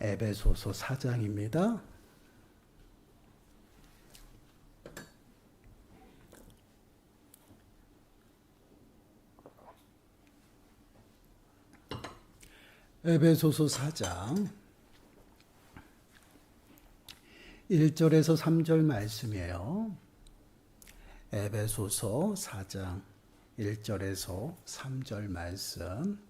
에베소서 4장입니다. 에베소서 4장 1절에서 3절 말씀이에요. 에베소서 4장 1절에서 3절 말씀.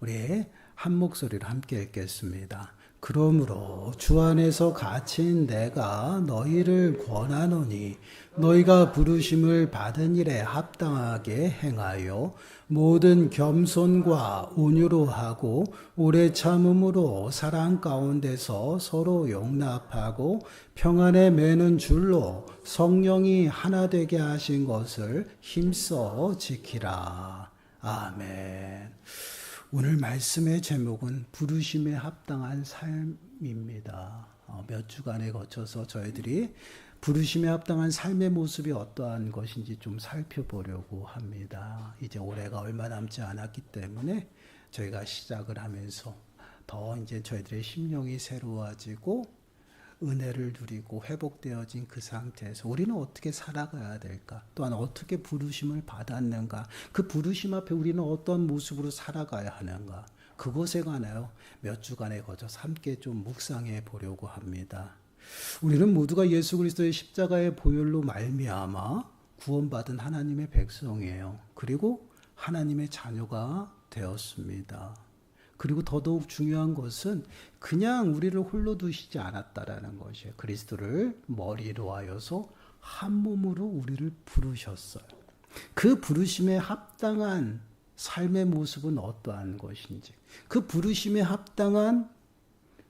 우리 한 목소리로 함께 읽겠습니다. 그러므로 주 안에서 갇힌 내가 너희를 권하노니 너희가 부르심을 받은 일에 합당하게 행하여 모든 겸손과 온유로 하고 오래 참음으로 사랑 가운데서 서로 용납하고 평안에 매는 줄로 성령이 하나 되게 하신 것을 힘써 지키라. 아멘. 오늘 말씀의 제목은 부르심에 합당한 삶입니다. 몇 주간에 거쳐서 저희들이 부르심에 합당한 삶의 모습이 어떠한 것인지 좀 살펴보려고 합니다. 이제 올해가 얼마 남지 않았기 때문에 저희가 시작을 하면서 더 이제 저희들의 심령이 새로워지고 은혜를 누리고 회복되어진 그 상태에서 우리는 어떻게 살아가야 될까? 또한 어떻게 부르심을 받았는가? 그 부르심 앞에 우리는 어떤 모습으로 살아가야 하는가? 그것에 관하여 몇 주간에 거쳐서 함께 좀 묵상해 보려고 합니다. 우리는 모두가 예수 그리스도의 십자가의 보혈로 말미암아 구원받은 하나님의 백성이에요. 그리고 하나님의 자녀가 되었습니다. 그리고 더더욱 중요한 것은 그냥 우리를 홀로 두시지 않았다라는 것이에요. 그리스도를 머리로 하여서 한 몸으로 우리를 부르셨어요. 그 부르심에 합당한 삶의 모습은 어떠한 것인지, 그 부르심에 합당한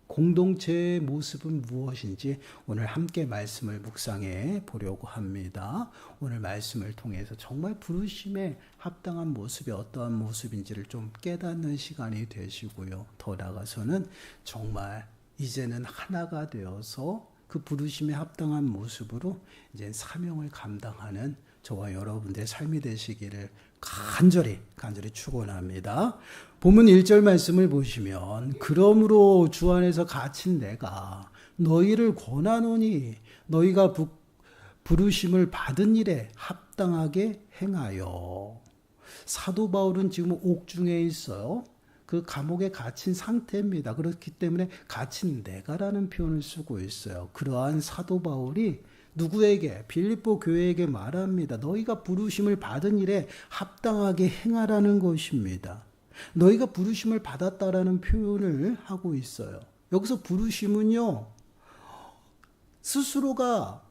공동체의 모습은 무엇인지 오늘 함께 말씀을 묵상해 보려고 합니다. 오늘 말씀을 통해서 정말 부르심에 합당한 모습이 어떠한 모습인지를 좀 깨닫는 시간이 되시고요. 더 나아가서는 정말 이제는 하나가 되어서 그 부르심에 합당한 모습으로 이제 사명을 감당하는 저와 여러분들의 삶이 되시기를 간절히 축원합니다. 본문 1절 말씀을 보시면 그러므로 주 안에서 갇힌 내가 너희를 권하노니 너희가 부르심을 받은 일에 합당하게 행하여. 사도 바울은 지금 옥중에 있어요. 그 감옥에 갇힌 상태입니다. 그렇기 때문에 갇힌 내가라는 표현을 쓰고 있어요. 그러한 사도 바울이 누구에게? 빌립보 교회에게 말합니다. 너희가 부르심을 받은 일에 합당하게 행하라는 것입니다. 너희가 부르심을 받았다라는 표현을 하고 있어요. 여기서 부르심은요, 스스로가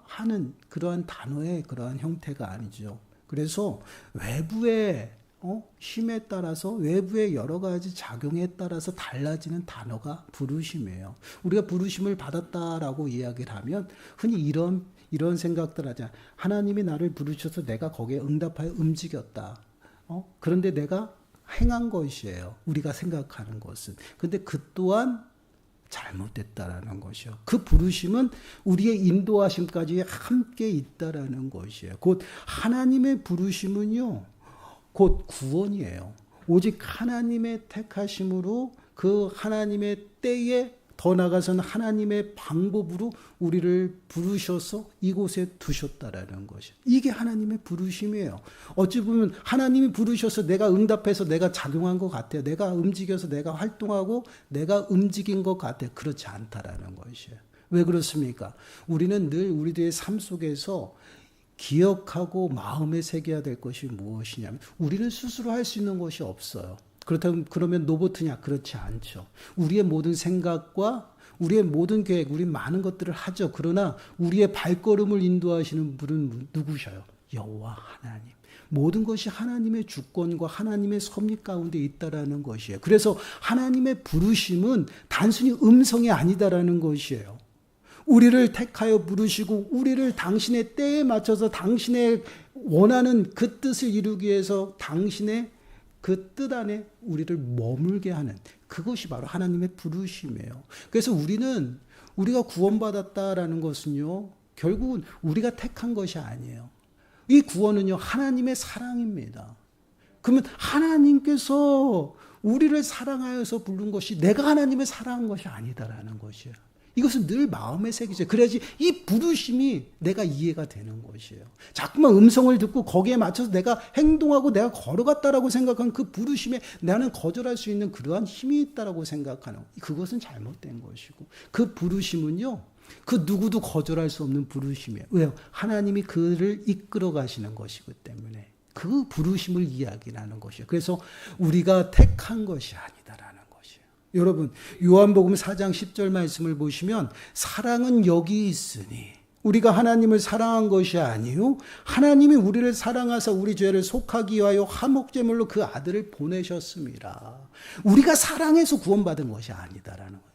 하는 그러한 단어의 그러한 형태가 아니죠. 그래서 외부의 힘에 따라서 외부의 여러 가지 작용에 따라서 달라지는 단어가 부르심이에요. 우리가 부르심을 받았다라고 이야기를 하면 흔히 이런 생각들 하잖아요. 하나님이 나를 부르셔서 내가 거기에 응답하여 움직였다. 그런데 내가 행한 것이에요. 우리가 생각하는 것은. 근데 그 또한 잘못됐다라는 것이요. 그 부르심은 우리의 인도하심까지 함께 있다라는 것이에요. 곧 하나님의 부르심은요, 곧 구원이에요. 오직 하나님의 택하심으로 그 하나님의 때에 더 나아가서는 하나님의 방법으로 우리를 부르셔서 이곳에 두셨다라는 것이에요. 이게 하나님의 부르심이에요. 어찌 보면 하나님이 부르셔서 내가 응답해서 내가 작용한 것 같아요. 내가 움직여서 내가 활동하고 내가 움직인 것 같아요. 그렇지 않다라는 것이에요. 왜 그렇습니까? 우리는 늘 우리들의 삶 속에서 기억하고 마음에 새겨야 될 것이 무엇이냐면 우리는 스스로 할 수 있는 것이 없어요. 그러면 로봇이냐? 그렇지 않죠. 우리의 모든 생각과 우리의 모든 계획, 우리 많은 것들을 하죠. 그러나 우리의 발걸음을 인도하시는 분은 누구셔요? 여호와 하나님. 모든 것이 하나님의 주권과 하나님의 섭리 가운데 있다라는 것이에요. 그래서 하나님의 부르심은 단순히 음성이 아니다라는 것이에요. 우리를 택하여 부르시고 우리를 당신의 때에 맞춰서 당신의 원하는 그 뜻을 이루기 위해서 당신의 그 뜻 안에 우리를 머물게 하는 그것이 바로 하나님의 부르심이에요. 그래서 우리가 구원받았다라는 것은요, 결국은 우리가 택한 것이 아니에요. 이 구원은요, 하나님의 사랑입니다. 그러면 하나님께서 우리를 사랑하여서 부른 것이 내가 하나님을 사랑한 것이 아니다라는 것이에요. 이것은 늘 마음에 새기죠. 그래야지 이 부르심이 내가 이해가 되는 것이에요. 자꾸만 음성을 듣고 거기에 맞춰서 내가 행동하고 내가 걸어갔다라고 생각한 그 부르심에 나는 거절할 수 있는 그러한 힘이 있다라고 생각하는 그것은 잘못된 것이고 그 부르심은요. 그 누구도 거절할 수 없는 부르심이에요. 왜요? 하나님이 그를 이끌어 가시는 것이기 때문에 그 부르심을 이야기하는 것이에요. 그래서 우리가 택한 것이 아니다라는 것이에요. 여러분 요한복음 4장 10절 말씀을 보시면 사랑은 여기 있으니 우리가 하나님을 사랑한 것이 아니요 하나님이 우리를 사랑하사 우리 죄를 속하기 위하여 화목제물로 그 아들을 보내셨습니다. 우리가 사랑해서 구원받은 것이 아니다라는 거예요.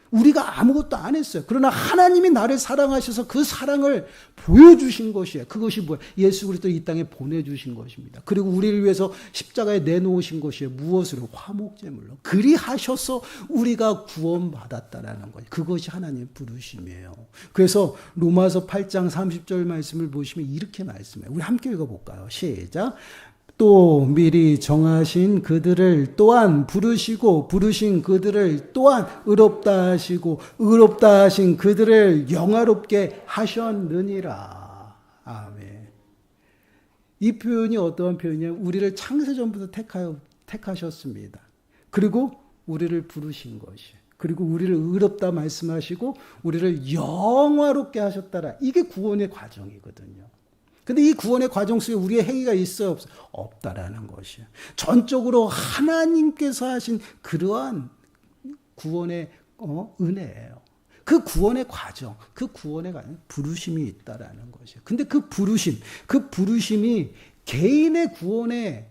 우리가 아무것도 안 했어요. 그러나 하나님이 나를 사랑하셔서 그 사랑을 보여주신 것이에요. 그것이 뭐예요? 예수 그리스도 이 땅에 보내주신 것입니다. 그리고 우리를 위해서 십자가에 내놓으신 것이에요. 무엇으로? 화목제물로. 그리하셔서 우리가 구원받았다라는 거예요. 그것이 하나님의 부르심이에요. 그래서 로마서 8장 30절 말씀을 보시면 이렇게 말씀해요. 우리 함께 읽어볼까요? 시작. 또 미리 정하신 그들을 또한 부르시고 부르신 그들을 또한 의롭다 하시고 의롭다 하신 그들을 영화롭게 하셨느니라. 아멘. 이 표현이 어떠한 표현이냐면 우리를 창세전부터 택하셨습니다. 그리고 우리를 부르신 것이에요. 그리고 우리를 의롭다 말씀하시고 우리를 영화롭게 하셨다라. 이게 구원의 과정이거든요. 근데 이 구원의 과정 속에 우리의 행위가 있어요? 없어요? 없다라는 것이에요. 전적으로 하나님께서 하신 그러한 구원의 은혜예요. 그 구원의 과정, 그 구원의 과정, 부르심이 있다라는 것이에요. 근데 그 부르심이 개인의 구원에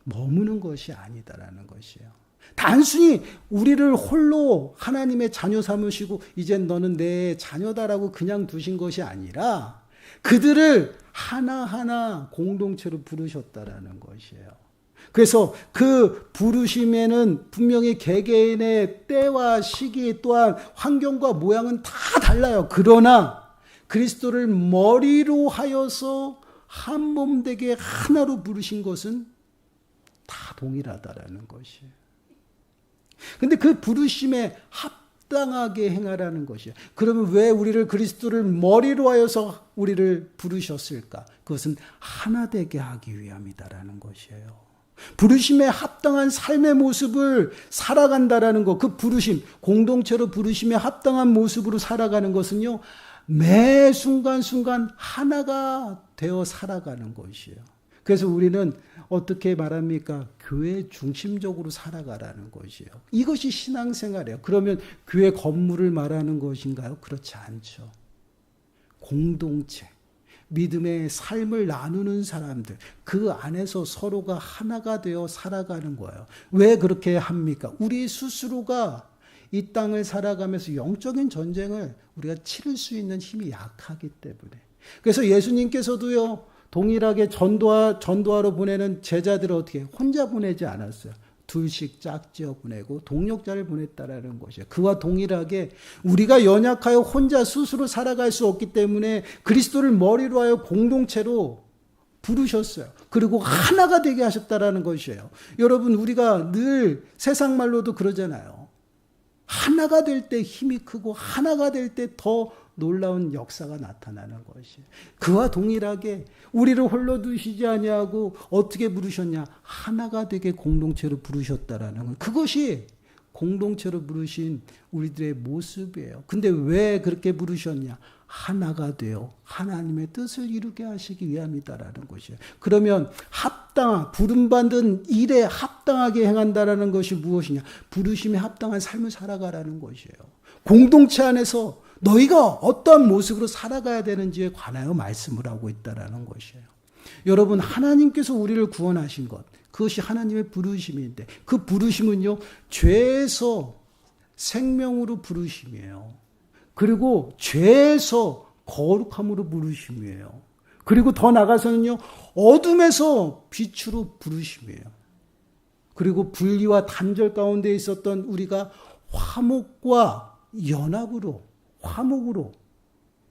머무는 것이 아니다라는 것이에요. 단순히 우리를 홀로 하나님의 자녀 삼으시고 이젠 너는 내 자녀다라고 그냥 두신 것이 아니라 그들을 하나하나 공동체로 부르셨다라는 것이에요. 그래서 그 부르심에는 분명히 개개인의 때와 시기 또한 환경과 모양은 다 달라요. 그러나 그리스도를 머리로 하여서 한 몸 되게 하나로 부르신 것은 다 동일하다라는 것이에요. 근데 그 부르심에 합당하게 행하라는 것이에요. 그러면 왜 우리를 그리스도를 머리로 하여서 우리를 부르셨을까? 그것은 하나 되게 하기 위함이다라는 것이에요. 부르심에 합당한 삶의 모습을 살아간다라는 것, 그 부르심, 공동체로 부르심에 합당한 모습으로 살아가는 것은요, 매 순간순간 하나가 되어 살아가는 것이에요. 그래서 우리는 어떻게 말합니까? 교회 중심적으로 살아가라는 것이에요. 이것이 신앙생활이에요. 그러면 교회 건물을 말하는 것인가요? 그렇지 않죠. 공동체, 믿음의 삶을 나누는 사람들, 그 안에서 서로가 하나가 되어 살아가는 거예요. 왜 그렇게 합니까? 우리 스스로가 이 땅을 살아가면서 영적인 전쟁을 우리가 치를 수 있는 힘이 약하기 때문에. 그래서 예수님께서도요, 동일하게 전도하러 보내는 제자들을 어떻게 혼자 보내지 않았어요. 둘씩 짝지어 보내고 동력자를 보냈다라는 것이에요. 그와 동일하게 우리가 연약하여 혼자 스스로 살아갈 수 없기 때문에 그리스도를 머리로 하여 공동체로 부르셨어요. 그리고 하나가 되게 하셨다라는 것이에요. 여러분, 우리가 늘 세상 말로도 그러잖아요. 하나가 될 때 힘이 크고 하나가 될 때 더 놀라운 역사가 나타나는 것이에요. 그와 동일하게 우리를 홀로 두시지 아니하고 어떻게 부르셨냐? 하나가 되게 공동체로 부르셨다라는 것. 그것이 공동체로 부르신 우리들의 모습이에요. 근데 왜 그렇게 부르셨냐? 하나가 되어 하나님의 뜻을 이루게 하시기 위함이다라는 것이에요. 그러면 부름받은 일에 합당하게 행한다라는 것이 무엇이냐? 부르심에 합당한 삶을 살아가라는 것이에요. 공동체 안에서 너희가 어떤 모습으로 살아가야 되는지에 관하여 말씀을 하고 있다라는 것이에요. 여러분, 하나님께서 우리를 구원하신 것, 그것이 하나님의 부르심인데 그 부르심은요, 죄에서 생명으로 부르심이에요. 그리고 죄에서 거룩함으로 부르심이에요. 그리고 더 나아가서는요, 어둠에서 빛으로 부르심이에요. 그리고 분리와 단절 가운데 있었던 우리가 화목으로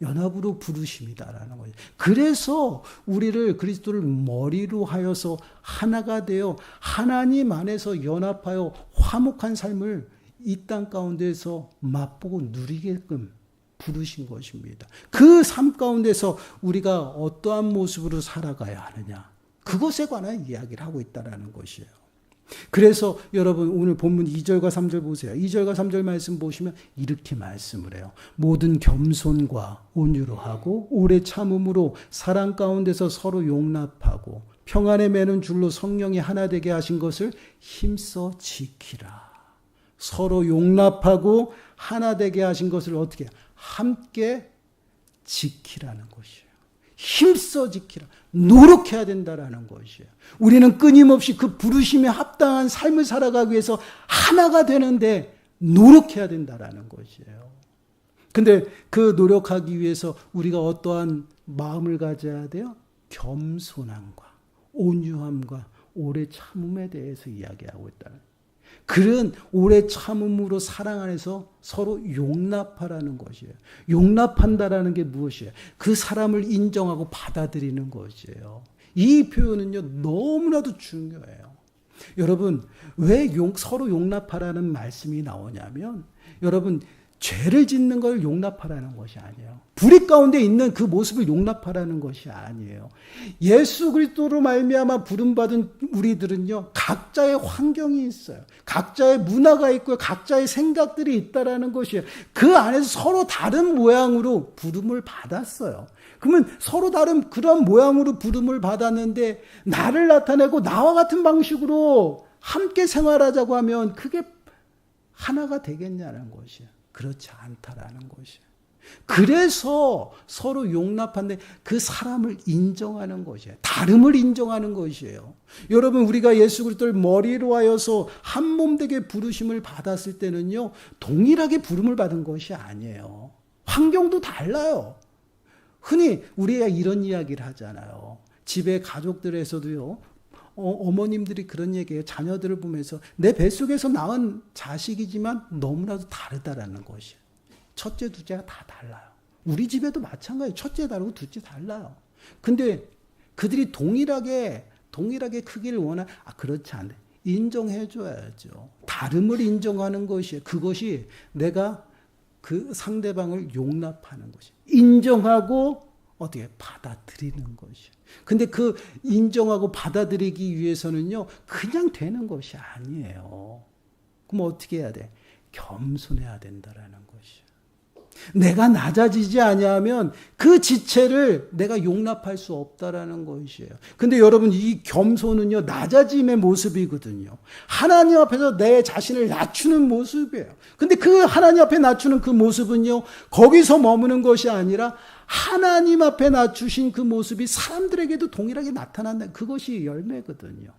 연합으로 부르심이다라는 거예요. 그래서 우리를 그리스도를 머리로 하여서 하나가 되어 하나님 안에서 연합하여 화목한 삶을 이 땅 가운데서 맛보고 누리게끔 부르신 것입니다. 그 삶 가운데서 우리가 어떠한 모습으로 살아가야 하느냐, 그것에 관한 이야기를 하고 있다는 것이에요. 그래서 여러분 오늘 본문 2절과 3절 보세요. 2절과 3절 말씀 보시면 이렇게 말씀을 해요. 모든 겸손과 온유로 하고 오래 참음으로 사랑 가운데서 서로 용납하고 평안에 매는 줄로 성령이 하나 되게 하신 것을 힘써 지키라. 서로 용납하고 하나 되게 하신 것을 어떻게 함께 지키라는 것이에요. 힘써 지키라. 노력해야 된다라는 것이에요. 우리는 끊임없이 그 부르심에 합당한 삶을 살아가기 위해서 하나가 되는데 노력해야 된다라는 것이에요. 근데 그 노력하기 위해서 우리가 어떠한 마음을 가져야 돼요? 겸손함과 온유함과 오래 참음에 대해서 이야기하고 있다는 거예요. 그런 오래 참음으로 사랑 안에서 서로 용납하라는 것이에요. 용납한다라는 게 무엇이에요? 그 사람을 인정하고 받아들이는 것이에요. 이 표현은요, 너무나도 중요해요. 여러분, 왜 서로 용납하라는 말씀이 나오냐면, 여러분, 죄를 짓는 걸 용납하라는 것이 아니에요. 불의 가운데 있는 그 모습을 용납하라는 것이 아니에요. 예수 그리스도로 말미암아 부름받은 우리들은요, 각자의 환경이 있어요. 각자의 문화가 있고요. 각자의 생각들이 있다라는 것이에요. 그 안에서 서로 다른 모양으로 부름을 받았어요. 그러면 서로 다른 그런 모양으로 부름을 받았는데 나를 나타내고 나와 같은 방식으로 함께 생활하자고 하면 그게 하나가 되겠냐는 것이에요. 그렇지 않다라는 것이에요. 그래서 서로 용납하는데 그 사람을 인정하는 것이에요. 다름을 인정하는 것이에요. 여러분, 우리가 예수 그리스도를 머리로 하여서 한 몸 되게 부르심을 받았을 때는요, 동일하게 부름을 받은 것이 아니에요. 환경도 달라요. 흔히 우리가 이런 이야기를 하잖아요. 집에 가족들에서도요, 어머님들이 그런 얘기해요. 자녀들을 보면서 내 뱃속에서 낳은 자식이지만 너무나도 다르다라는 것이에요. 첫째, 둘째가 다 달라요. 우리 집에도 마찬가지예요. 첫째 다르고 둘째 달라요. 근데 그들이 동일하게 크기를 그렇지 않네. 인정해줘야죠. 다름을 인정하는 것이에요. 그것이 내가 그 상대방을 용납하는 것이에요. 인정하고 어떻게 받아들이는 것이에요. 근데 그 인정하고 받아들이기 위해서는요, 그냥 되는 것이 아니에요. 그럼 어떻게 해야 돼? 겸손해야 된다라는 것이에요. 내가 낮아지지 아니하면 그 지체를 내가 용납할 수 없다라는 것이에요. 근데 여러분, 이 겸손은요, 낮아짐의 모습이거든요. 하나님 앞에서 내 자신을 낮추는 모습이에요. 근데 그 하나님 앞에 낮추는 그 모습은요, 거기서 머무는 것이 아니라 하나님 앞에 낮추신 그 모습이 사람들에게도 동일하게 나타난다. 그것이 열매거든요.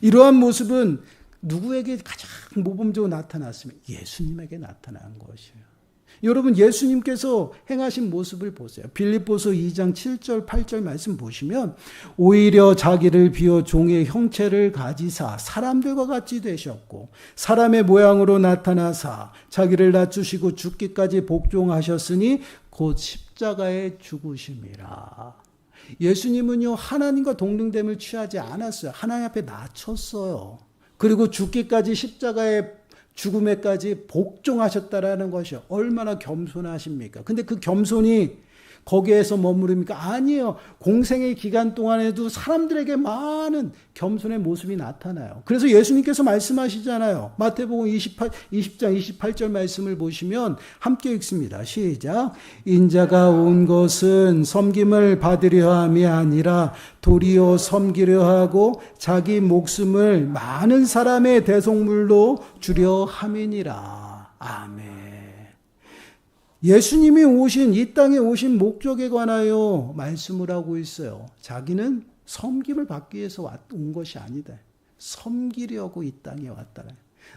이러한 모습은 누구에게 가장 모범적으로 나타났으면 예수님에게 나타난 것이에요. 여러분, 예수님께서 행하신 모습을 보세요. 빌립보서 2장 7절 8절 말씀 보시면 오히려 자기를 비워 종의 형체를 가지사 사람들과 같이 되셨고 사람의 모양으로 나타나사 자기를 낮추시고 죽기까지 복종하셨으니 곧 십자가에 죽으심이라. 예수님은요, 하나님과 동등됨을 취하지 않았어요. 하나님 앞에 낮췄어요. 그리고 죽기까지 십자가의 죽음에까지 복종하셨다라는 것이 얼마나 겸손하십니까? 근데 그 겸손이 거기에서 머무릅니까? 아니에요. 공생의 기간 동안에도 사람들에게 많은 겸손의 모습이 나타나요. 그래서 예수님께서 말씀하시잖아요. 마태복음 20장 28절 말씀을 보시면 함께 읽습니다. 시작. 인자가 온 것은 섬김을 받으려 함이 아니라 도리어 섬기려 하고 자기 목숨을 많은 사람의 대속물로 주려 함이니라. 아멘. 예수님이 이 땅에 오신 목적에 관하여 말씀을 하고 있어요. 자기는 섬김을 받기 위해서 온 것이 아니다. 섬기려고 이 땅에 왔다.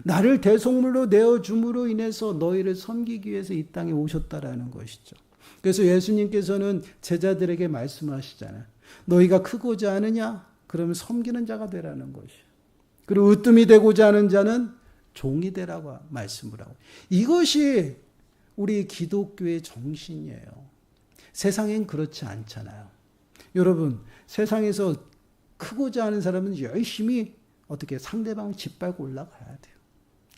나를 대속물로 내어줌으로 인해서 너희를 섬기기 위해서 이 땅에 오셨다라는 것이죠. 그래서 예수님께서는 제자들에게 말씀하시잖아요. 너희가 크고자 하느냐? 그러면 섬기는 자가 되라는 것이에요. 그리고 으뜸이 되고자 하는 자는 종이 되라고 말씀을 하고. 이것이 우리 기독교의 정신이에요. 세상엔 그렇지 않잖아요. 여러분, 세상에서 크고자 하는 사람은 열심히 어떻게 상대방을 짓밟고 올라가야 돼요.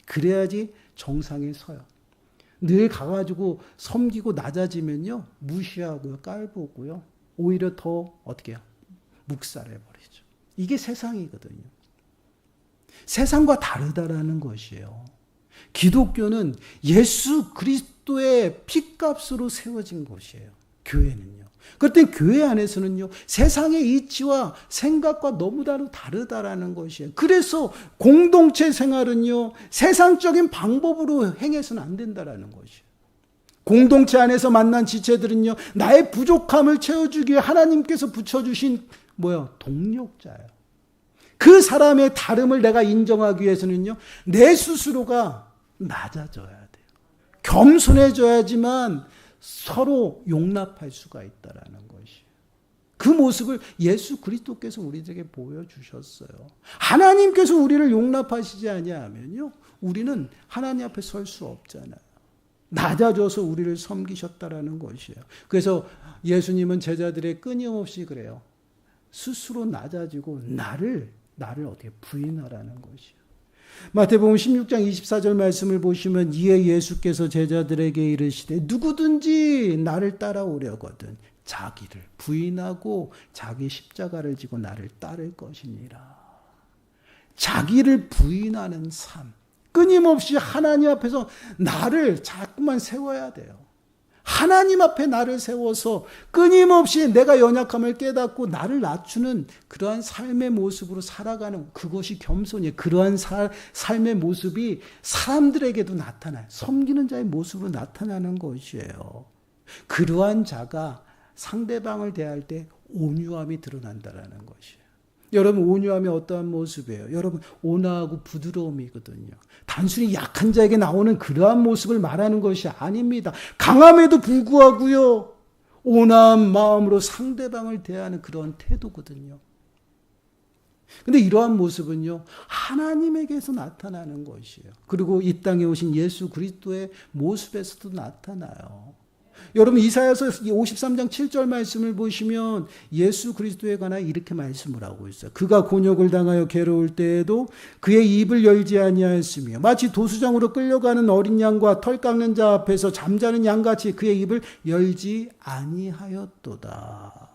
그래야지 정상에 서요. 늘 가가지고 섬기고 낮아지면요, 무시하고요, 깔보고요, 오히려 더 어떻게 해요? 묵살해버리죠. 이게 세상이거든요. 세상과 다르다라는 것이에요. 기독교는 예수 그리스도의 피값으로 세워진 것이에요. 교회는요. 그때 교회 안에서는요, 세상의 이치와 생각과 너무 다르다라는 것이에요. 그래서 공동체 생활은요, 세상적인 방법으로 행해서는 안 된다라는 것이에요. 공동체 안에서 만난 지체들은요, 나의 부족함을 채워주기 위해 하나님께서 붙여주신 동력자예요. 그 사람의 다름을 내가 인정하기 위해서는요, 내 스스로가 낮아져야 돼요. 겸손해져야지만 서로 용납할 수가 있다라는 것이에요. 그 모습을 예수 그리스도께서 우리에게 보여주셨어요. 하나님께서 우리를 용납하시지 아니하면요, 우리는 하나님 앞에 설 수 없잖아요. 낮아져서 우리를 섬기셨다라는 것이에요. 그래서 예수님은 제자들의 끊임없이 그래요. 스스로 낮아지고 나를 어떻게 부인하라는 것이에요. 마태복음 16장 24절 말씀을 보시면 이에 예수께서 제자들에게 이르시되 누구든지 나를 따라오려거든 자기를 부인하고 자기 십자가를 지고 나를 따를 것이니라. 자기를 부인하는 삶. 끊임없이 하나님 앞에서 나를 자꾸만 세워야 돼요. 하나님 앞에 나를 세워서 끊임없이 내가 연약함을 깨닫고 나를 낮추는 그러한 삶의 모습으로 살아가는, 그것이 겸손이에요. 그러한 삶의 모습이 사람들에게도 나타나요. 섬기는 자의 모습으로 나타나는 것이에요. 그러한 자가 상대방을 대할 때 온유함이 드러난다는 것이에요. 여러분, 온유함이 어떠한 모습이에요? 여러분, 온화하고 부드러움이거든요. 단순히 약한 자에게 나오는 그러한 모습을 말하는 것이 아닙니다. 강함에도 불구하고요, 온화한 마음으로 상대방을 대하는 그런 태도거든요. 근데 이러한 모습은요, 하나님에게서 나타나는 것이에요. 그리고 이 땅에 오신 예수 그리스도의 모습에서도 나타나요. 여러분, 이사야서 53장 7절 말씀을 보시면 예수 그리스도에 관하여 이렇게 말씀을 하고 있어요. 그가 곤욕을 당하여 괴로울 때에도 그의 입을 열지 아니하였으며 마치 도수장으로 끌려가는 어린 양과 털 깎는 자 앞에서 잠자는 양같이 그의 입을 열지 아니하였도다.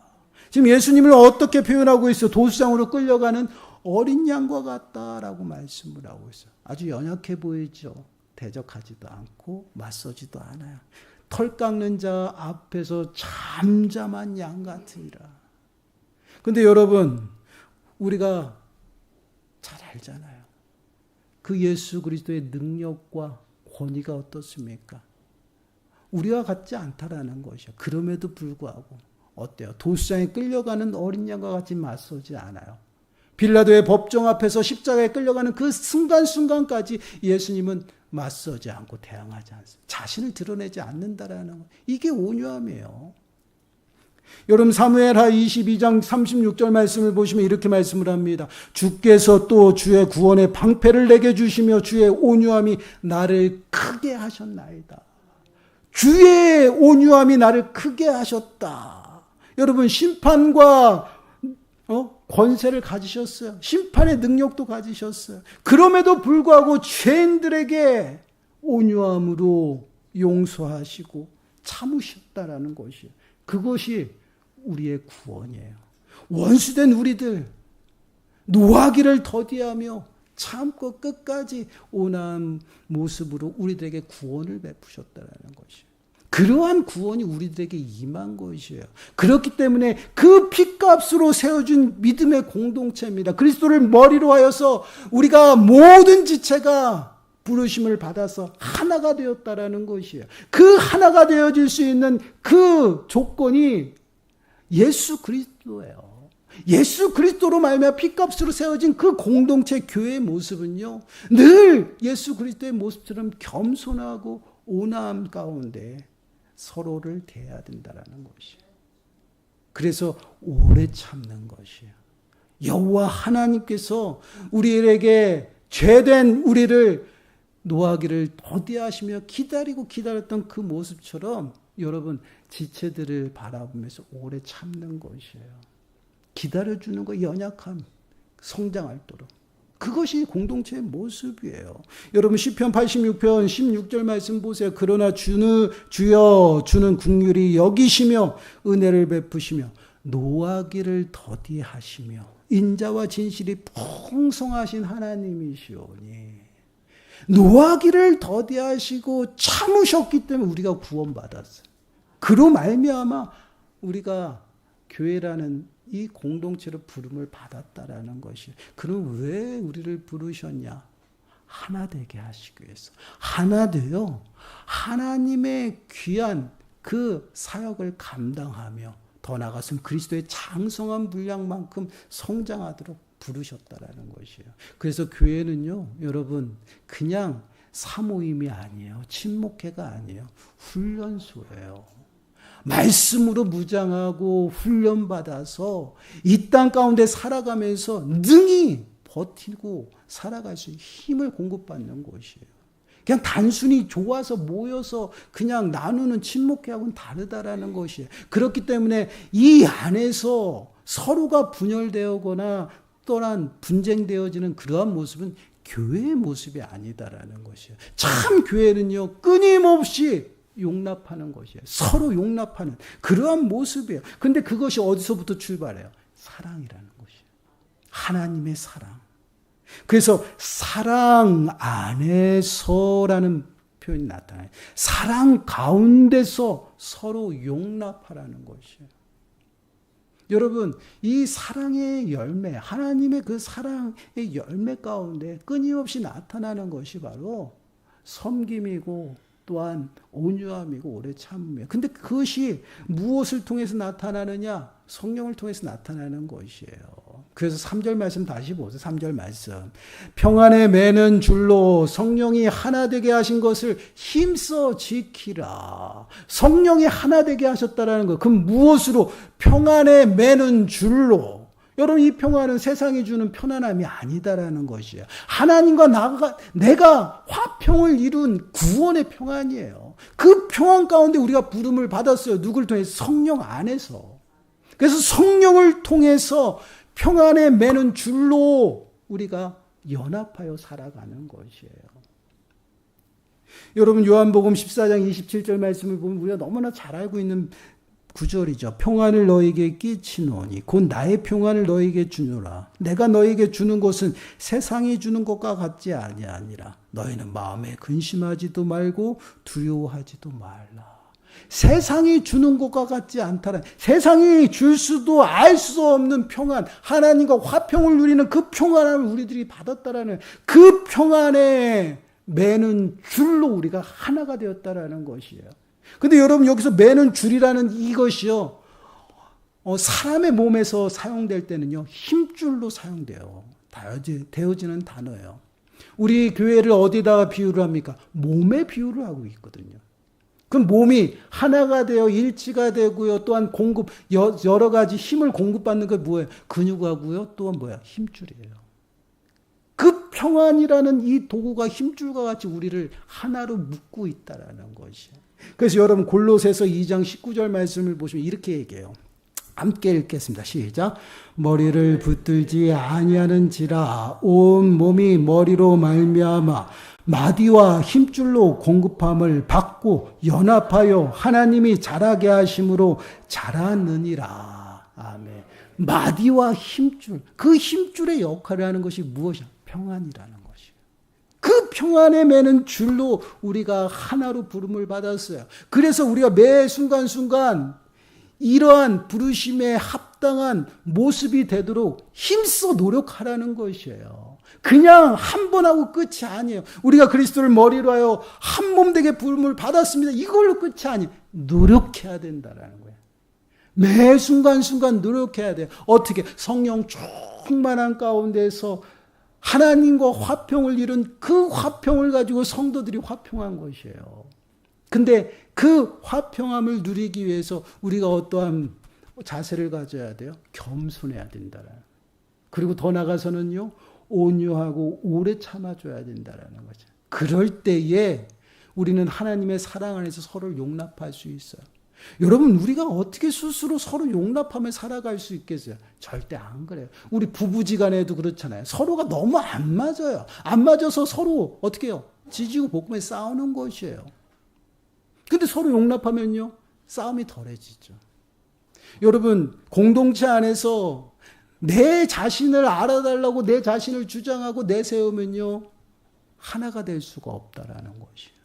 지금 예수님을 어떻게 표현하고 있어요? 도수장으로 끌려가는 어린 양과 같다라고 말씀을 하고 있어요. 아주 연약해 보이죠. 대적하지도 않고 맞서지도 않아요. 털 깎는 자 앞에서 잠잠한 양 같으니라. 근데 여러분, 우리가 잘 알잖아요. 그 예수 그리스도의 능력과 권위가 어떻습니까? 우리와 같지 않다라는 것이요. 그럼에도 불구하고 어때요? 도수장에 끌려가는 어린 양과 같이 맞서지 않아요. 빌라도의 법정 앞에서 십자가에 끌려가는 그 순간순간까지 예수님은 맞서지 않고 대항하지 않습니다. 자신을 드러내지 않는다라는 것. 이게 온유함이에요. 여러분, 사무엘하 22장 36절 말씀을 보시면 이렇게 말씀을 합니다. 주께서 또 주의 구원의 방패를 내게 주시며 주의 온유함이 나를 크게 하셨나이다. 주의 온유함이 나를 크게 하셨다. 여러분, 심판과 권세를 가지셨어요. 심판의 능력도 가지셨어요. 그럼에도 불구하고 죄인들에게 온유함으로 용서하시고 참으셨다라는 것이에요. 그것이 우리의 구원이에요. 원수된 우리들, 노하기를 더디하며 참고 끝까지 온화한 모습으로 우리들에게 구원을 베푸셨다는 것이에요. 그러한 구원이 우리들에게 임한 것이에요. 그렇기 때문에 그 피값으로 세워준 믿음의 공동체입니다. 그리스도를 머리로 하여서 우리가 모든 지체가 부르심을 받아서 하나가 되었다라는 것이에요. 그 하나가 되어질 수 있는 그 조건이 예수 그리스도예요. 예수 그리스도로 말미암아 피값으로 세워진 그 공동체 교회의 모습은요, 늘 예수 그리스도의 모습처럼 겸손하고 온화함 가운데 서로를 대해야 된다라는 것이에요. 그래서 오래 참는 것이에요. 여호와 하나님께서 우리에게 죄된 우리를 노하기를 더디하시며 기다리고 기다렸던 그 모습처럼 여러분 지체들을 바라보면서 오래 참는 것이에요. 기다려주는 거 연약함, 성장할도록. 그것이 공동체의 모습이에요. 여러분 시편 86편 16절 말씀 보세요. 그러나 주여 주는 긍휼이 여기시며 은혜를 베푸시며 노하기를 더디하시며 인자와 진실이 풍성하신 하나님이시오니 노하기를 더디하시고 참으셨기 때문에 우리가 구원받았어요. 그로 말미암아 우리가 교회라는 이 공동체로 부름을 받았다라는 것이. 그럼 왜 우리를 부르셨냐? 하나 되게 하시기 위해서. 하나 되어 하나님의 귀한 그 사역을 감당하며 더 나아가서는 그리스도의 장성한 분량만큼 성장하도록 부르셨다라는 것이에요. 그래서 교회는요, 여러분 그냥 사모임이 아니에요. 친목회가 아니에요. 훈련소예요. 말씀으로 무장하고 훈련받아서 이 땅 가운데 살아가면서 능히 버티고 살아갈 수 있는 힘을 공급받는 것이에요. 그냥 단순히 좋아서 모여서 그냥 나누는 친목회하고는 다르다라는 것이에요. 그렇기 때문에 이 안에서 서로가 분열되거나 또한 분쟁되어지는 그러한 모습은 교회의 모습이 아니다라는 것이에요. 참 교회는요, 끊임없이 용납하는 것이에요. 서로 용납하는 그러한 모습이에요. 근데 그것이 어디서부터 출발해요? 사랑이라는 것이에요. 하나님의 사랑. 그래서 사랑 안에서라는 표현이 나타나요. 사랑 가운데서 서로 용납하라는 것이에요. 여러분, 이 사랑의 열매, 하나님의 그 사랑의 열매 가운데 끊임없이 나타나는 것이 바로 섬김이고 또한 온유함이고 오래 참음이에요. 근데 그것이 무엇을 통해서 나타나느냐? 성령을 통해서 나타나는 것이에요. 그래서 3절 말씀 다시 보세요. 3절 말씀. 평안에 매는 줄로 성령이 하나 되게 하신 것을 힘써 지키라. 성령이 하나 되게 하셨다라는 거. 그럼 무엇으로? 평안에 매는 줄로. 여러분, 이 평안은 세상이 주는 편안함이 아니다라는 것이에요. 하나님과 내가 화평을 이룬 구원의 평안이에요. 그 평안 가운데 우리가 부름을 받았어요. 누굴 통해서? 성령 안에서. 그래서 성령을 통해서 평안에 매는 줄로 우리가 연합하여 살아가는 것이에요. 여러분, 요한복음 14장 27절 말씀을 보면 우리가 너무나 잘 알고 있는 구절이죠. 평안을 너에게 끼치노니 곧 나의 평안을 너에게 주노라. 내가 너에게 주는 것은 세상이 주는 것과 같지 아니하니라. 너희는 마음에 근심하지도 말고 두려워하지도 말라. 세상이 주는 것과 같지 않다라. 세상이 줄 수도 알 수 없는 평안, 하나님과 화평을 누리는 그 평안을 우리들이 받았다라는 그 평안에 매는 줄로 우리가 하나가 되었다라는 것이에요. 근데 여러분, 여기서 매는 줄이라는 이것이요, 사람의 몸에서 사용될 때는요, 힘줄로 사용돼요. 되어지는 단어예요. 우리 교회를 어디다가 비유를 합니까? 몸에 비유를 하고 있거든요. 그럼 몸이 하나가 되어 일치가 되고요, 또한 여러 가지 힘을 공급받는 게 뭐예요? 근육하고요, 또한 뭐야? 힘줄이에요. 그 평안이라는 이 도구가 힘줄과 같이 우리를 하나로 묶고 있다라는 것이에요. 그래서 여러분, 골로새서 2장 19절 말씀을 보시면 이렇게 얘기해요. 함께 읽겠습니다. 시작. 머리를 붙들지 아니하는지라 온 몸이 머리로 말미암아 마디와 힘줄로 공급함을 받고 연합하여 하나님이 자라게 하심으로 자라느니라. 아멘. 마디와 힘줄, 그 힘줄의 역할을 하는 것이 무엇이야? 평안이라는 것이에요. 그 평안에 매는 줄로 우리가 하나로 부름을 받았어요. 그래서 우리가 매 순간순간 이러한 부르심에 합당한 모습이 되도록 힘써 노력하라는 것이에요. 그냥 한 번 하고 끝이 아니에요. 우리가 그리스도를 머리로 하여 한 몸 되게 부름을 받았습니다. 이걸로 끝이 아니에요. 노력해야 된다라는 거예요. 매 순간순간 노력해야 돼요. 어떻게? 성령 충만한 가운데서 하나님과 화평을 이룬 그 화평을 가지고 성도들이 화평한 것이에요. 근데 그 화평함을 누리기 위해서 우리가 어떠한 자세를 가져야 돼요? 겸손해야 된다. 그리고 더 나아가서는요, 온유하고 오래 참아줘야 된다는 거죠. 그럴 때에 우리는 하나님의 사랑 안에서 서로를 용납할 수 있어요. 여러분, 우리가 어떻게 스스로 서로 용납하며 살아갈 수 있겠어요? 절대 안 그래요. 우리 부부지간에도 그렇잖아요. 서로가 너무 안 맞아요. 안 맞아서 서로 어떻게 해요? 지지고 볶으며 싸우는 것이에요. 근데 서로 용납하면요, 싸움이 덜해지죠. 여러분, 공동체 안에서 내 자신을 알아달라고 내 자신을 주장하고 내세우면요, 하나가 될 수가 없다라는 것이에요.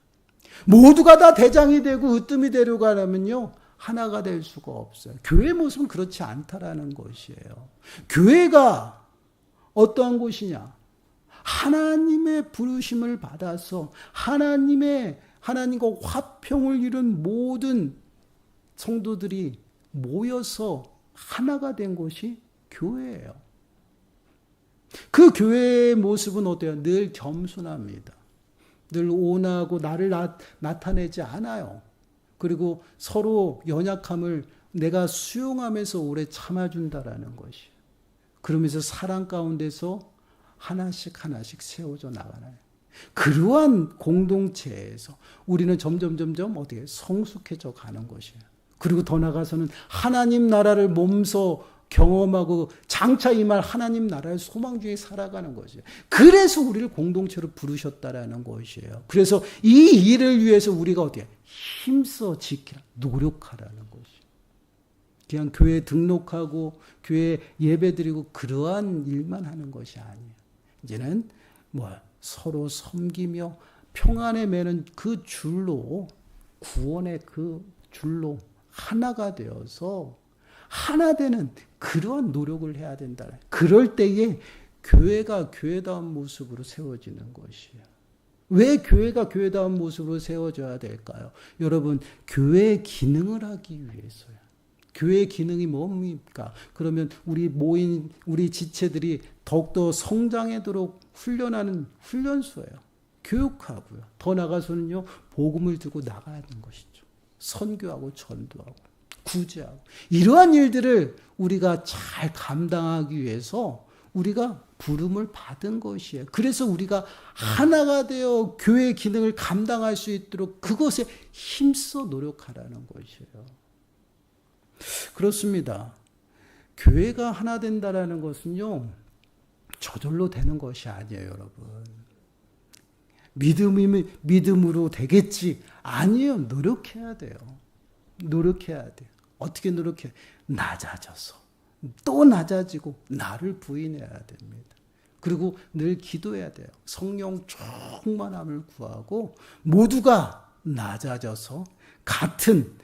모두가 다 대장이 되고 으뜸이 되려고 하면요, 하나가 될 수가 없어요. 교회 모습은 그렇지 않다라는 것이에요. 교회가 어떠한 곳이냐? 하나님의 부르심을 받아서 하나님과 화평을 이룬 모든 성도들이 모여서 하나가 된 것이 교회예요. 그 교회의 모습은 어때요? 늘 겸손합니다. 늘 온화하고 나를 나타내지 않아요. 그리고 서로 연약함을 내가 수용하면서 오래 참아준다라는 것이. 그러면서 사랑 가운데서 하나씩 세워져 나가나요. 그러한 공동체에서 우리는 점점 어떻게 성숙해져 가는 것이에요. 그리고 더 나아가서는 하나님 나라를 몸소 경험하고 장차 임할 하나님 나라의 소망 중에 살아가는 것이에요. 그래서 우리를 공동체로 부르셨다라는 것이에요. 그래서 이 일을 위해서 우리가 어떻게 힘써 지키라, 노력하라는 것이에요. 그냥 교회에 등록하고 교회에 예배드리고 그러한 일만 하는 것이 아니에요. 이제는 서로 섬기며 평안에 매는 그 줄로, 구원의 그 줄로 하나가 되어서 하나 되는 그러한 노력을 해야 된다. 그럴 때에 교회가 교회다운 모습으로 세워지는 것이에요. 왜 교회가 교회다운 모습으로 세워져야 될까요? 여러분, 교회의 기능을 하기 위해서요. 교회의 기능이 뭡니까? 그러면 우리 지체들이 더욱더 성장하도록 훈련하는 훈련소예요. 교육하고요. 더 나가서는요, 복음을 들고 나가야 하는 것이죠. 선교하고 전도하고 구제하고 이러한 일들을 우리가 잘 감당하기 위해서 우리가 부름을 받은 것이에요. 그래서 우리가 하나가 되어 교회의 기능을 감당할 수 있도록 그것에 힘써 노력하라는 것이에요. 그렇습니다. 교회가 하나 된다라는 것은요, 저절로 되는 것이 아니에요, 여러분. 믿음으로 되겠지. 아니에요. 노력해야 돼요. 노력해야 돼요. 어떻게 노력해? 낮아져서. 또 낮아지고 나를 부인해야 됩니다. 그리고 늘 기도해야 돼요. 성령 충만함을 구하고 모두가 낮아져서 같은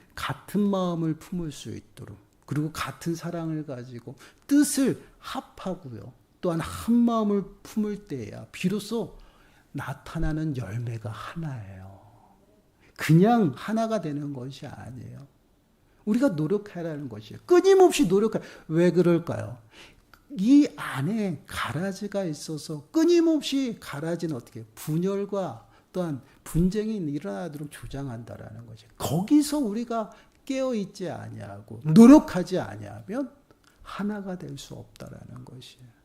마음을 품을 수 있도록, 그리고 같은 사랑을 가지고 뜻을 합하고요. 또한 한 마음을 품을 때야 비로소 나타나는 열매가 하나예요. 그냥 하나가 되는 것이 아니에요. 우리가 노력하라는 것이에요. 끊임없이 노력해. 왜 그럴까요? 이 안에 가라지가 있어서 끊임없이 가라지는 어떻게 분열과 또한 분쟁이 일어나도록 조장한다라는 거죠. 거기서 우리가 깨어있지 아니하고 노력하지 아니하면 하나가 될 수 없다라는 것이에요.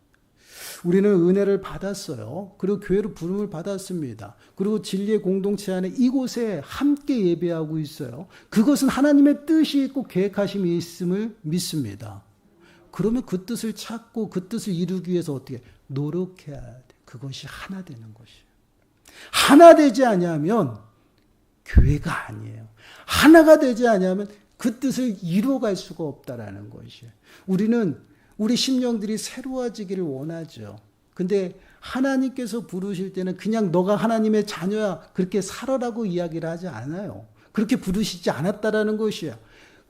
우리는 은혜를 받았어요. 그리고 교회로 부름을 받았습니다. 그리고 진리의 공동체 안에 이곳에 함께 예배하고 있어요. 그것은 하나님의 뜻이 있고 계획하심이 있음을 믿습니다. 그러면 그 뜻을 찾고 그 뜻을 이루기 위해서 어떻게 노력해야 돼. 그것이 하나 되는 것이에요. 하나 되지 아니하면 교회가 아니에요. 하나가 되지 아니하면 그 뜻을 이루어갈 수가 없다라는 것이에요. 우리 심령들이 새로워지기를 원하죠. 근데 하나님께서 부르실 때는 그냥 너가 하나님의 자녀야 그렇게 살아라고 이야기를 하지 않아요. 그렇게 부르시지 않았다라는 것이에요.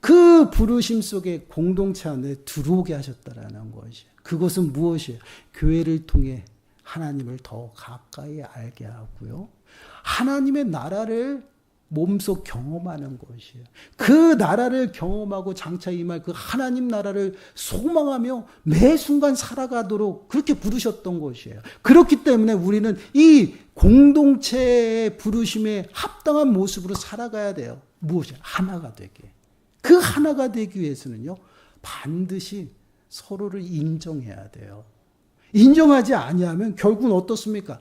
그 부르심 속에 공동체 안에 들어오게 하셨다라는 것이에요. 그것은 무엇이에요? 교회를 통해 하나님을 더 가까이 알게 하고요. 하나님의 나라를 몸소 경험하는 것이에요. 그 나라를 경험하고 장차 임할 그 하나님 나라를 소망하며 매 순간 살아가도록 그렇게 부르셨던 것이에요. 그렇기 때문에 우리는 이 공동체의 부르심에 합당한 모습으로 살아가야 돼요. 무엇이요? 하나가 되게. 그 하나가 되기 위해서는요, 반드시 서로를 인정해야 돼요. 인정하지 아니하면 결국은 어떻습니까?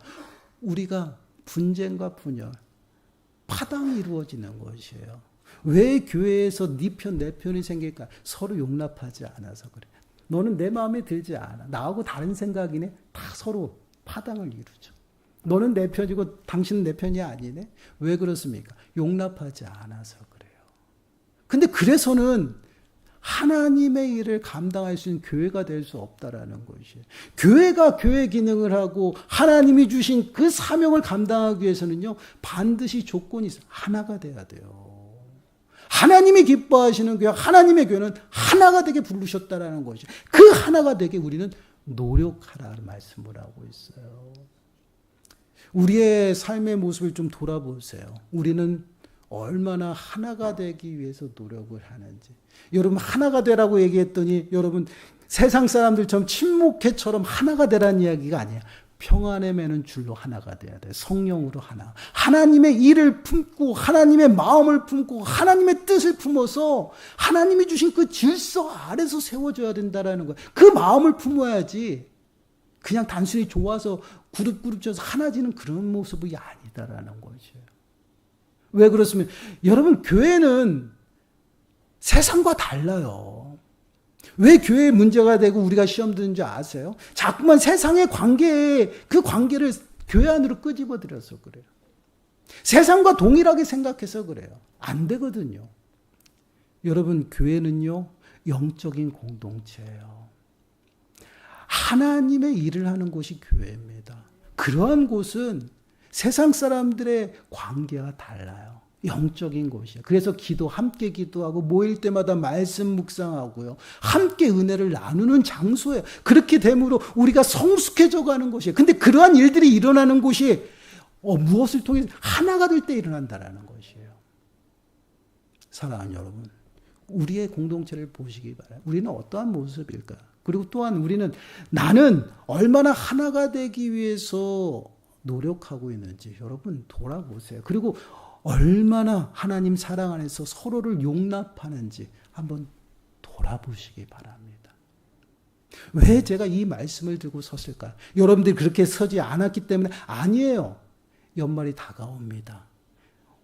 우리가 분쟁과 분열, 파당이 이루어지는 것이에요. 왜 교회에서 네 편, 내 편이 생길까? 서로 용납하지 않아서 그래. 너는 내 마음에 들지 않아. 나하고 다른 생각이네. 다 서로 파당을 이루죠. 너는 내 편이고 당신은 내 편이 아니네. 왜 그렇습니까? 용납하지 않아서 그래요. 근데 그래서는 하나님의 일을 감당할 수 있는 교회가 될 수 없다라는 것이에요. 교회가 교회 기능을 하고 하나님이 주신 그 사명을 감당하기 위해서는요, 반드시 조건이 있어요. 하나가 돼야 돼요. 하나님이 기뻐하시는 교회, 하나님의 교회는 하나가 되게 부르셨다라는 것이에요. 그 하나가 되게 우리는 노력하라는 말씀을 하고 있어요. 우리의 삶의 모습을 좀 돌아보세요. 우리는 얼마나 하나가 되기 위해서 노력을 하는지. 여러분 하나가 되라고 얘기했더니 여러분 세상 사람들처럼 침묵회처럼 하나가 되라는 이야기가 아니에요. 평안에 매는 줄로 하나가 돼야 돼요. 성령으로 하나. 하나님의 일을 품고 하나님의 마음을 품고 하나님의 뜻을 품어서 하나님이 주신 그 질서 아래서 세워져야 된다는 거예요. 그 마음을 품어야지 그냥 단순히 좋아서 그룹 져서 하나지는 그런 모습이 아니다라는 거죠. 왜 그렇습니까? 여러분 교회는 세상과 달라요. 왜 교회에 문제가 되고 우리가 시험 드는 줄 아세요? 자꾸만 세상의 관계에 그 관계를 교회 안으로 끄집어들여서 그래요. 세상과 동일하게 생각해서 그래요. 안 되거든요. 여러분 교회는요 영적인 공동체예요. 하나님의 일을 하는 곳이 교회입니다. 그러한 곳은 세상 사람들의 관계와 달라요. 영적인 곳이에요. 그래서 함께 기도하고 모일 때마다 말씀 묵상하고요. 함께 은혜를 나누는 장소예요. 그렇게 됨으로 우리가 성숙해져 가는 곳이에요. 근데 그러한 일들이 일어나는 곳이 무엇을 통해 하나가 될 때 일어난다라는 것이에요. 사랑하는 여러분, 우리의 공동체를 보시기 바라요. 우리는 어떠한 모습일까? 그리고 또한 우리는 나는 얼마나 하나가 되기 위해서 노력하고 있는지 여러분 돌아보세요. 그리고 얼마나 하나님 사랑 안에서 서로를 용납하는지 한번 돌아보시기 바랍니다. 왜 제가 이 말씀을 들고 섰을까요? 여러분들이 그렇게 서지 않았기 때문에 아니에요. 연말이 다가옵니다.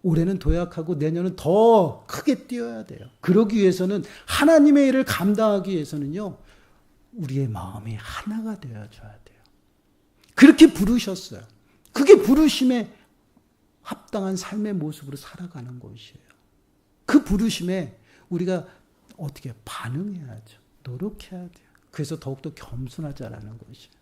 올해는 도약하고 내년은 더 크게 뛰어야 돼요. 그러기 위해서는 하나님의 일을 감당하기 위해서는요. 우리의 마음이 하나가 되어줘야 돼요. 그렇게 부르셨어요. 그게 부르심에 합당한 삶의 모습으로 살아가는 것이에요. 그 부르심에 우리가 어떻게 반응해야죠. 노력해야 돼요. 그래서 더욱더 겸손하자라는 것이에요.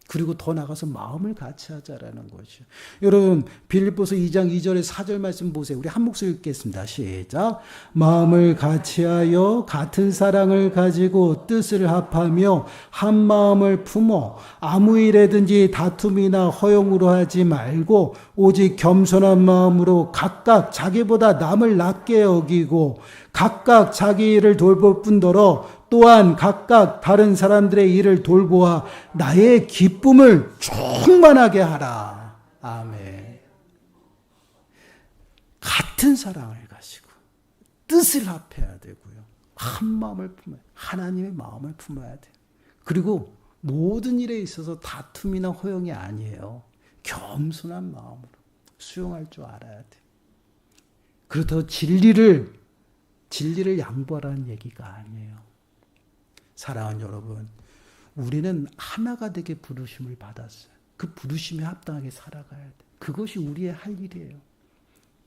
그리고 더 나가서 마음을 같이 하자라는 것이에요. 여러분 빌립보서 2장 2절의 4절 말씀 보세요. 우리 한 목소리 읽겠습니다. 시작. 마음을 같이하여 같은 사랑을 가지고 뜻을 합하며 한 마음을 품어 아무 일에든지 다툼이나 허용으로 하지 말고 오직 겸손한 마음으로 각각 자기보다 남을 낮게 여기고 각각 자기 일을 돌볼 뿐더러 또한 각각 다른 사람들의 일을 돌보아 나의 기쁨을 충만하게 하라. 아멘. 같은 사랑을 가지고 뜻을 합해야 되고요. 한 마음을 품어야 하나님의 마음을 품어야 돼요. 그리고 모든 일에 있어서 다툼이나 허용이 아니에요. 겸손한 마음으로 수용할 줄 알아야 돼요. 그렇다고 진리를 양보하라는 얘기가 아니에요. 사랑하는 여러분, 우리는 하나가 되게 부르심을 받았어요. 그 부르심에 합당하게 살아가야 돼. 그것이 우리의 할 일이에요.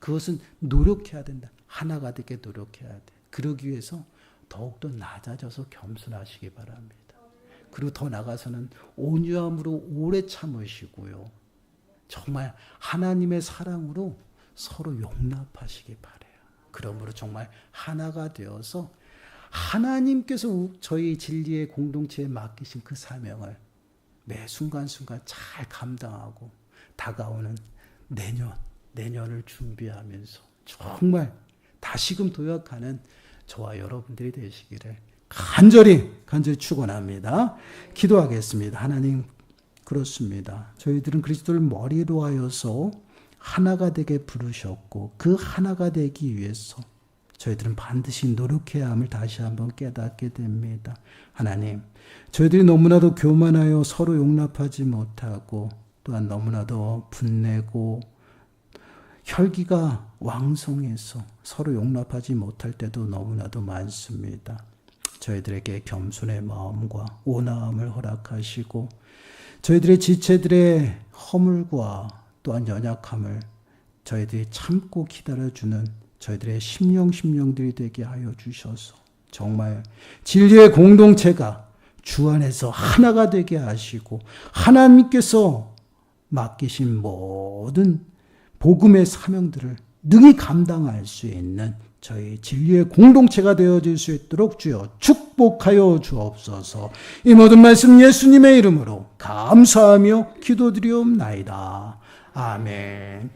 그것은 노력해야 된다. 하나가 되게 노력해야 돼. 그러기 위해서 더욱더 낮아져서 겸손하시기 바랍니다. 그리고 더 나가서는 온유함으로 오래 참으시고요. 정말 하나님의 사랑으로 서로 용납하시기 바라요. 그러므로 정말 하나가 되어서 하나님께서 저희 진리의 공동체에 맡기신 그 사명을 매 순간순간 잘 감당하고 다가오는 내년을 준비하면서 정말 다시금 도약하는 저와 여러분들이 되시기를 간절히 축원합니다. 기도하겠습니다. 하나님, 그렇습니다. 저희들은 그리스도를 머리로 하여서 하나가 되게 부르셨고 그 하나가 되기 위해서 저희들은 반드시 노력해야 함을 다시 한번 깨닫게 됩니다. 하나님, 저희들이 너무나도 교만하여 서로 용납하지 못하고 또한 너무나도 분내고 혈기가 왕성해서 서로 용납하지 못할 때도 너무나도 많습니다. 저희들에게 겸손의 마음과 온화함을 허락하시고 저희들의 지체들의 허물과 또한 연약함을 저희들이 참고 기다려주는 저희들의 심령들이 되게 하여 주셔서 정말 진리의 공동체가 주 안에서 하나가 되게 하시고 하나님께서 맡기신 모든 복음의 사명들을 능히 감당할 수 있는 저희 진리의 공동체가 되어질 수 있도록 주여 축복하여 주옵소서. 이 모든 말씀 예수님의 이름으로 감사하며 기도드리옵나이다. 아멘.